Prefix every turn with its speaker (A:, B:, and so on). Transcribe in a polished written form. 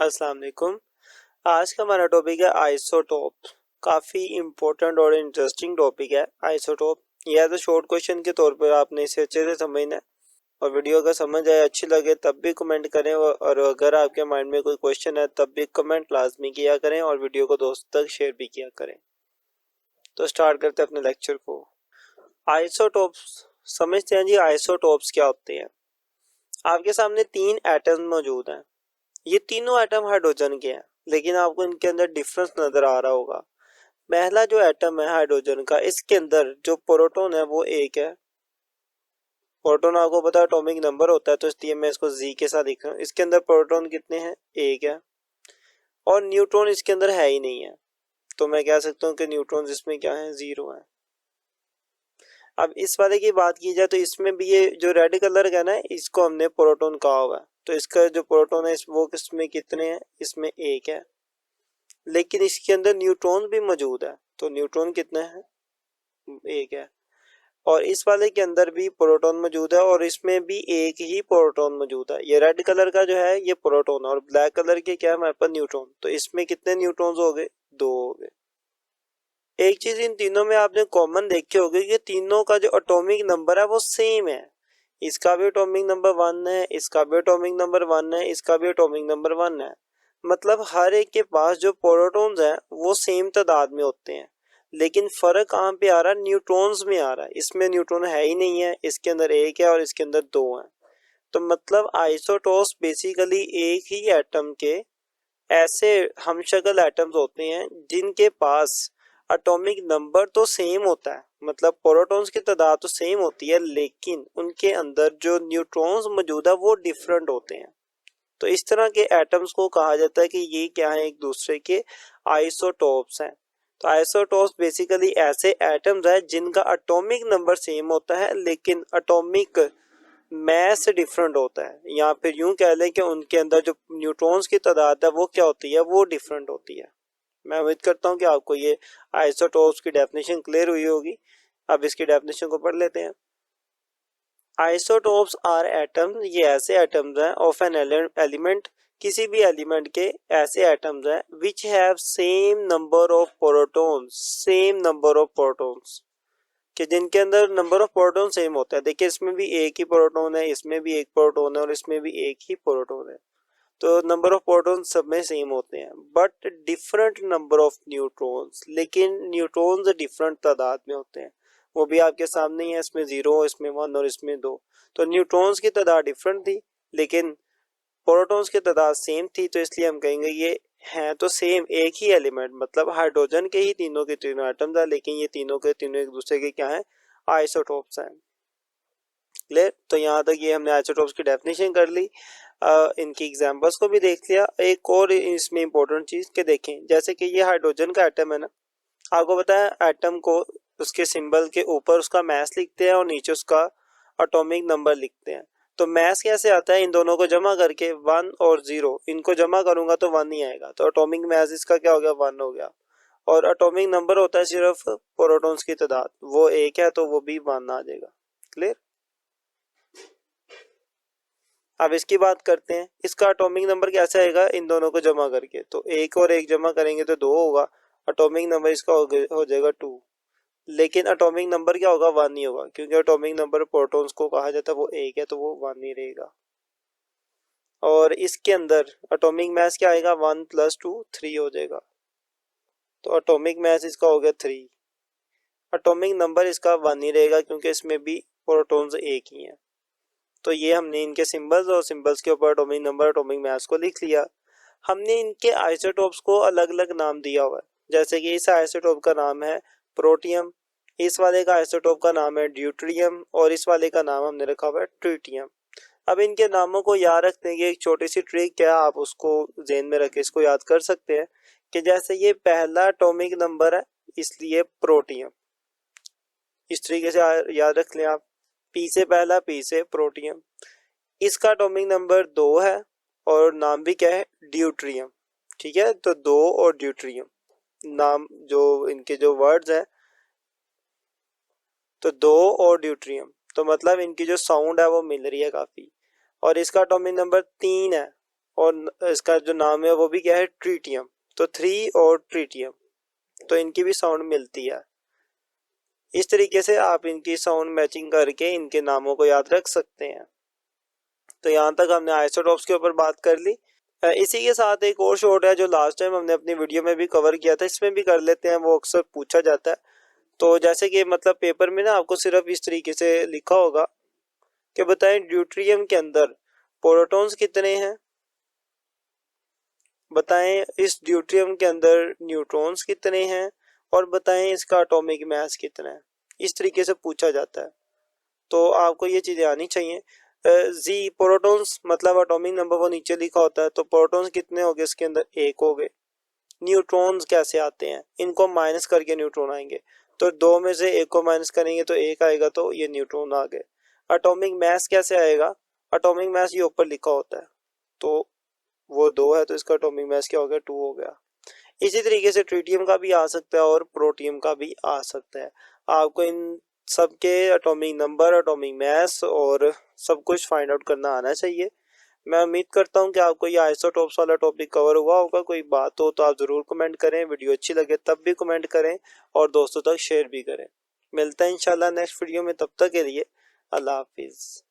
A: अस्सलाम वालेकुम। आज का हमारा टॉपिक है आइसोटोप। काफ़ी इम्पोर्टेंट और इंटरेस्टिंग टॉपिक है आइसोटोप। यह तो शॉर्ट क्वेश्चन के तौर पर आपने इसे अच्छे से समझना है और वीडियो अगर समझ आए अच्छी लगे तब भी कमेंट करें और अगर आपके माइंड में कोई क्वेश्चन है तब भी कमेंट लाजमी किया करें और वीडियो को दोस्तों तक शेयर भी किया करें। तो स्टार्ट करते हैं अपने लेक्चर को। आइसोटोप्स समझते हैं जी। आइसोटोप्स क्या होते हैं? आपके सामने तीन एटम मौजूद हैं। ये तीनों एटम हाइड्रोजन के हैं, लेकिन आपको इनके अंदर डिफरेंस नजर आ रहा होगा। पहला जो एटम है हाइड्रोजन का, इसके अंदर जो प्रोटॉन है वो एक है। प्रोटॉन आपको पता है एटॉमिक नंबर होता है, तो इसलिए मैं इसको जी के साथ लिख रहा हूँ। इसके अंदर प्रोटॉन कितने हैं? एक है। और न्यूट्रॉन इसके अंदर है ही नहीं है, तो मैं कह सकता हूँ कि न्यूट्रॉन इसमें क्या है? जीरो है। अब इस वाले की बात की जाए तो इसमें भी ये जो रेड कलर का ना, इसको हमने प्रोटॉन कहा हुआ है। तो इसका जो प्रोटॉन है वो किसमें कितने हैं? इसमें एक है। लेकिन इसके अंदर न्यूट्रॉन भी मौजूद है, तो न्यूट्रॉन कितने हैं? एक है। और इस वाले के अंदर भी प्रोटॉन मौजूद है और इसमें भी एक ही प्रोटॉन मौजूद है। ये रेड कलर का जो है ये प्रोटॉन और ब्लैक कलर के क्या है हमारे पास? न्यूट्रॉन। तो इसमें कितने न्यूट्रॉन्स हो गए? दो हो गए। एक चीज इन तीनों में आपने कॉमन देखी होगी कि तीनों का जो एटॉमिक नंबर है वो सेम है। इसका भी एटॉमिक नंबर 1 है, इसका भी एटॉमिक नंबर 1 है, इसका भी एटॉमिक नंबर 1 है। मतलब हर एक के पास जो प्रोटॉन्स हैं वो सेम तादाद में होते हैं। लेकिन फर्क कहाँ पे आ रहा है? न्यूट्रॉन्स में आ रहा है। इसमें न्यूट्रॉन है ही नहीं है, इसके अंदर एक है और इसके अंदर दो है। तो मतलब आइसोटोप्स बेसिकली एक ही एटम के ऐसे हमशक्ल एटम्स होते हैं जिनके पास एटॉमिक नंबर तो सेम होता है, मतलब प्रोटॉन्स की तादाद तो सेम होती है, लेकिन उनके अंदर जो न्यूट्रॉन्स मौजूद है वो डिफरेंट होते हैं। तो इस तरह के एटम्स को कहा जाता है कि ये क्या है? एक दूसरे के आइसोटोप्स हैं। तो आइसोटोप्स बेसिकली ऐसे एटम्स हैं जिनका एटॉमिक नंबर सेम होता है लेकिन एटॉमिक मैस डिफरेंट होता है, या फिर यूं कह लें कि उनके अंदर जो न्यूट्रॉन्स की तादाद है वो क्या होती है? वो डिफरेंट होती है। मैं उम्मीद करता हूं कि आपको ये आइसोटोप्स की डेफिनेशन क्लियर हुई होगी। अब इसकी डेफिनेशन को पढ़ लेते हैं। आइसोटोप्स आर एटम्स, ये ऐसे एटम्स हैं ऑफ एन एलिमेंट, किसी भी एलिमेंट के ऐसे एटम्स हैं which have same number of protons, same number of protons, कि जिनके अंदर नंबर ऑफ प्रोटॉन सेम होता है। देखिए इसमें भी एक ही प्रोटॉन है, इसमें भी एक प्रोटॉन है और इसमें भी एक ही प्रोटॉन है। तो नंबर ऑफ प्रोटॉन सब में सेम होते हैं, but different number of neutrons, लेकिन न्यूट्रॉन्स डिफरेंट तादाद में होते हैं। वो भी आपके सामने ही है, इसमें 0, इसमें 1 और इसमें 2। तो न्यूट्रॉन्स की तादाद डिफरेंट थी लेकिन प्रोटॉन्स की तादाद सेम थी, तो इसलिए हम कहेंगे ये हैं तो सेम एक ही एलिमेंट, मतलब हाइड्रोजन के ही तीनों के तीनों एटम्स हैं, लेकिन ये तीनों के तीनों एक दूसरे के क्या हैं? आइसोटोप्स हैं। क्लियर? तो यहाँ तक ये हमने आइसोटोप्स की डेफिनेशन कर ली, इनकी एग्जांपल्स को भी देख लिया। एक और इसमें इंपॉर्टेंट चीज के देखें, जैसे कि ये हाइड्रोजन का एटम है ना, आपको पता है एटम को उसके सिंबल के ऊपर उसका मास लिखते हैं और नीचे उसका एटॉमिक नंबर लिखते हैं। तो मास कैसे आता है? इन दोनों को जमा करके 1 और 0, इनको जमा करूंगा तो 1 ही आएगा, तो एटॉमिक मास इसका क्या हो गया? 1 हो गया। और एटॉमिक नंबर होता है सिर्फ प्रोटॉन्स की तादाद, वो एक है तो वो भी 1 आ जाएगा। क्लियर? अब इसकी बात करते हैं, इसका एटॉमिक नंबर कैसे आएगा? इन दोनों को जमा करके, तो एक और एक जमा करेंगे तो 2 होगा, एटॉमिक नंबर इसका हो जाएगा 2। लेकिन एटॉमिक नंबर क्या होगा? 1 ही होगा, क्योंकि एटॉमिक नंबर प्रोटॉन्स को कहा जाता है वो एक है, तो वो 1 ही रहेगा। और इसके अंदर एटॉमिक मास क्या आएगा? 1 + 2 3 हो जाएगा, तो एटॉमिक मास इसका हो गया 3। एटॉमिक नंबर इसका 1 ही रहेगा क्योंकि इसमें भी प्रोटॉन्स एक ही हैं। तो ये हमने इनके सिंबल्स और सिंबल्स के ऊपर एटॉमिक नंबर एटॉमिक मास को लिख लिया। हमने इनके आइसोटोप्स को अलग अलग नाम दिया हुआ है, जैसे कि इस आइसोटोप का नाम है प्रोटियम, इस वाले का आइसोटोप का नाम है ड्यूटेरियम और इस वाले का नाम हमने रखा हुआ है ट्रिटियम। अब इनके नामों को याद रखने की एक छोटी सी ट्रिक क्या आप उसको जेन में रख के इसको याद कर सकते हैं कि जैसे ये पहला एटॉमिक नंबर है इसलिए प्रोटियम, इस तरीके से याद रख लें आप। पी से पहला, पी से प्रोटियम। इसका एटॉमिक नंबर 2 है और नाम भी क्या है? ड्यूटेरियम। ठीक है, तो 2 और ड्यूटेरियम नाम जो इनके जो वर्ड्स हैं, तो 2 और ड्यूटेरियम, तो मतलब इनकी जो साउंड है वो मिल रही है काफी। और इसका एटॉमिक नंबर 3 है और इसका जो नाम है वो भी क्या है, ट्रीटियम। तो 3 और ट्रीटियम, तो इनकी भी साउंड मिलती है। इस तरीके से आप इनकी साउंड मैचिंग करके इनके नामों को याद रख सकते हैं। तो यहाँ तक हमने आइसोटोप्स के ऊपर बात कर ली। इसी के साथ एक और शॉर्ट है जो लास्ट टाइम हमने अपनी वीडियो में भी कवर किया था, इसमें भी कर लेते हैं, वो अक्सर पूछा जाता है। तो जैसे कि मतलब पेपर में ना आपको सिर्फ इस तरीके से लिखा होगा कि बताएं ड्यूटेरियम के अंदर प्रोटॉन्स कितने हैं, बताएं इस ड्यूटेरियम के अंदर न्यूट्रॉन्स कितने हैं, और बताएं इसका एटॉमिक मास कितना है। इस तरीके से पूछा जाता है, तो आपको ये चीज़ें आनी चाहिए। जी प्रोटॉन्स मतलब एटॉमिक नंबर वो नीचे लिखा होता है, तो प्रोटॉन्स कितने हो गए इसके अंदर, 1 हो गए। न्यूट्रॉन्स कैसे आते हैं, इनको माइनस करके न्यूट्रॉन आएंगे, तो 2 में से 1 को माइनस करेंगे तो 1 आएगा, तो ये न्यूट्रॉन आ गए। एटॉमिक मास कैसे आएगा, एटॉमिक मास ये ऊपर लिखा होता है, तो वो 2 है तो इसका एटॉमिक मास क्या हो गया, 2 हो गया। इसी तरीके से ट्रिटियम का भी आ सकता है और प्रोटियम का भी आ सकता है। आपको इन सबके एटॉमिक नंबर, एटॉमिक मास और सब कुछ फाइंड आउट करना आना चाहिए। मैं उम्मीद करता हूँ कि आपको ये आइसोटोप्स वाला टॉपिक कवर हुआ होगा। कोई बात हो तो आप ज़रूर कमेंट करें, वीडियो अच्छी लगे तब भी कमेंट करें और दोस्तों तक शेयर भी करें। मिलता है इंशाल्लाह नेक्स्ट वीडियो में, तब तक के लिए अल्लाह हाफिज़।